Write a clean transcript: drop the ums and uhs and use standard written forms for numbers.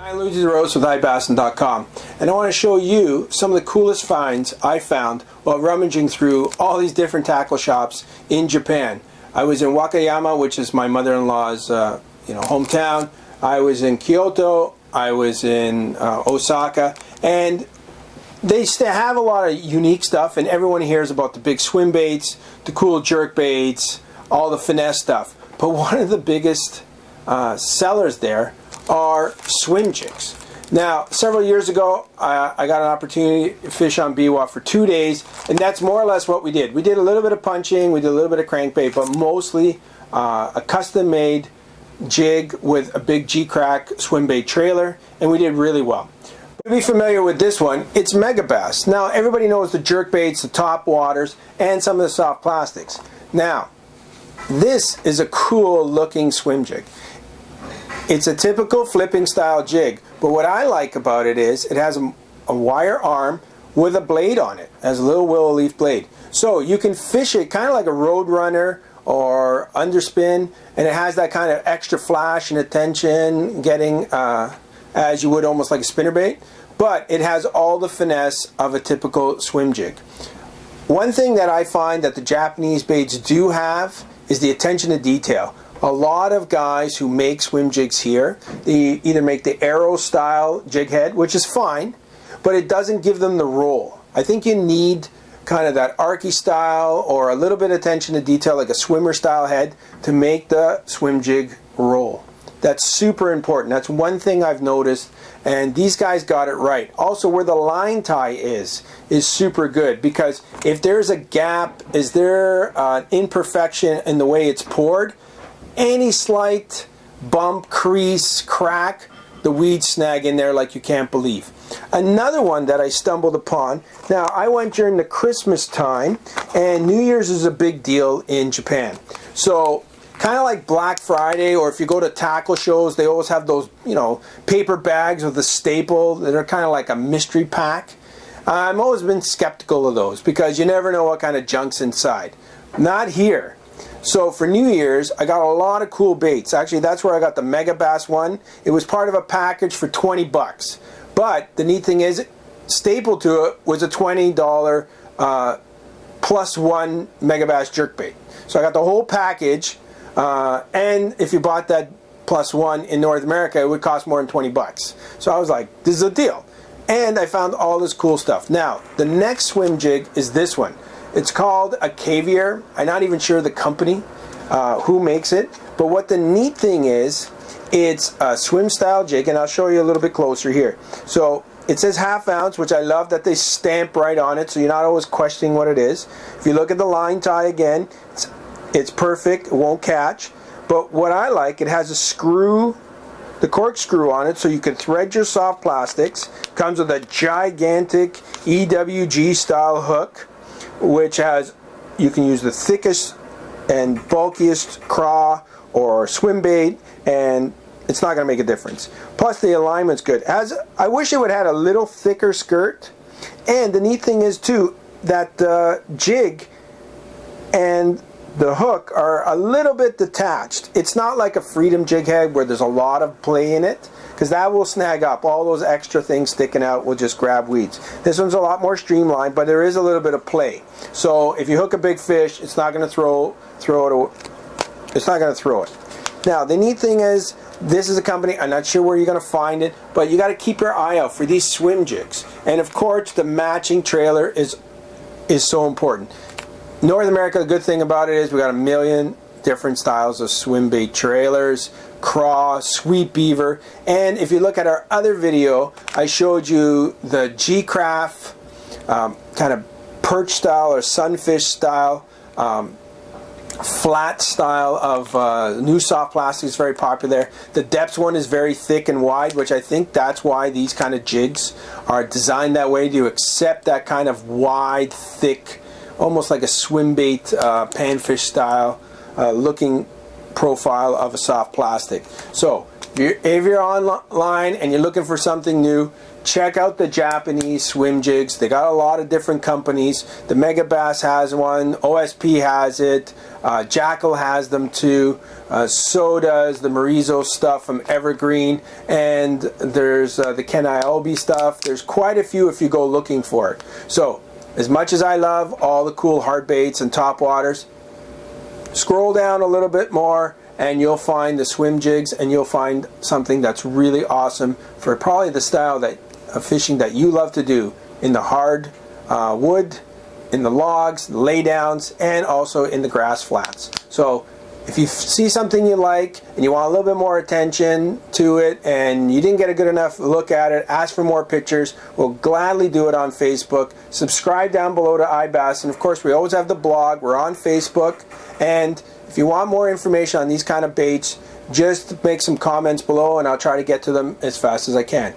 I'm Luigi Rose with IBASSIN.com, and I want to show you some of the coolest finds I found while rummaging through all these different tackle shops in Japan. I was in Wakayama, which is my mother-in-law's hometown. I was in Kyoto. I was in Osaka, and they have a lot of unique stuff, and everyone hears about the big swim baits, the cool jerk baits, all the finesse stuff. But one of the biggest sellers there are swim jigs. Now, several years ago, I got an opportunity to fish on Biwa for 2 days, and that's more or less what we did. We did a little bit of punching, we did a little bit of crankbait, but mostly a custom-made jig with a big G-Crack swim bait trailer, and we did really well. To be familiar with this one, it's Megabass. Now, everybody knows the jerk baits, the top waters, and some of the soft plastics. Now, this is a cool looking swim jig. It's a typical flipping style jig, but what I like about it is it has a wire arm with a blade on it. It has a little willow leaf blade. So you can fish it kind of like a road runner or underspin, and it has that kind of extra flash and attention getting as you would almost like a spinnerbait, but it has all the finesse of a typical swim jig. One thing that I find that the Japanese baits do have is the attention to detail. A lot of guys who make swim jigs here, they either make the arrow style jig head, which is fine, but it doesn't give them the roll. I think you need kind of that archy style or a little bit of attention to detail like a swimmer style head to make the swim jig roll. That's super important. That's one thing I've noticed, and these guys got it right. Also, where the line tie is super good, because if there's a gap, is there an imperfection in the way it's poured, any slight bump, crease, crack, the weeds snag in there like you can't believe. Another one that I stumbled upon, now I went during the Christmas time, and New Year's is a big deal in Japan. So kind of like Black Friday, or if you go to tackle shows, they always have those, paper bags with a staple that are kind of like a mystery pack. I've always been skeptical of those because you never know what kind of junk's inside. Not here. So for New Year's, I got a lot of cool baits. Actually, that's where I got the Megabass one. It was part of a package for 20 bucks. But the neat thing is, stapled to it was a $20 plus one Megabass jerkbait. So I got the whole package, and if you bought that plus one in North America, it would cost more than 20 bucks. So I was like, this is a deal. And I found all this cool stuff. Now, the next swim jig is this one. It's called a Caviar. I'm not even sure the company who makes it, but what the neat thing is, it's a swim style jig, and I'll show you a little bit closer here. So it says ½ ounce, which I love that they stamp right on it, so you're not always questioning what it is. If you look at the line tie again, it's perfect, it won't catch. But what I like, it has a screw, the corkscrew on it, so you can thread your soft plastics. Comes with a gigantic EWG style hook, which has, you can use the thickest and bulkiest craw or swim bait, and it's not going to make a difference. Plus the alignment's good. I wish it would have had a little thicker skirt, and the neat thing is too that the jig and the hook are a little bit detached. It's not like a Freedom jig head where there's a lot of play in it, because that will snag up. All those extra things sticking out will just grab weeds. This one's a lot more streamlined, but there is a little bit of play. So if you hook a big fish, it's not going to throw it. Now the neat thing is, this is a company, I'm not sure where you're going to find it, but you got to keep your eye out for these swim jigs. And of course, the matching trailer is so important. North America, the good thing about it is we got a million different styles of swim bait trailers, craw, sweet beaver, and if you look at our other video, I showed you the G-Craft kind of perch style or sunfish style, flat style of new soft plastic is very popular. The depths one is very thick and wide, which I think that's why these kind of jigs are designed that way, to accept that kind of wide, thick, almost like a swim bait panfish style looking profile of a soft plastic. So if you're online and you're looking for something new, check out the Japanese swim jigs. They got a lot of different companies. The Mega Bass has one, OSP has it, Jackal has them too, so does the Marizo stuff from Evergreen, and there's the Ken Iobi stuff. There's quite a few if you go looking for it. So as much as I love all the cool hard baits and top waters, scroll down a little bit more and you'll find the swim jigs, and you'll find something that's really awesome for probably the style of fishing that you love to do, in the hard wood, in the logs, the laydowns, and also in the grass flats. So if you see something you like and you want a little bit more attention to it and you didn't get a good enough look at it, ask for more pictures. We'll gladly do it on Facebook. Subscribe down below to IBASSIN. Of course, we always have the blog. We're on Facebook. And if you want more information on these kind of baits, just make some comments below and I'll try to get to them as fast as I can.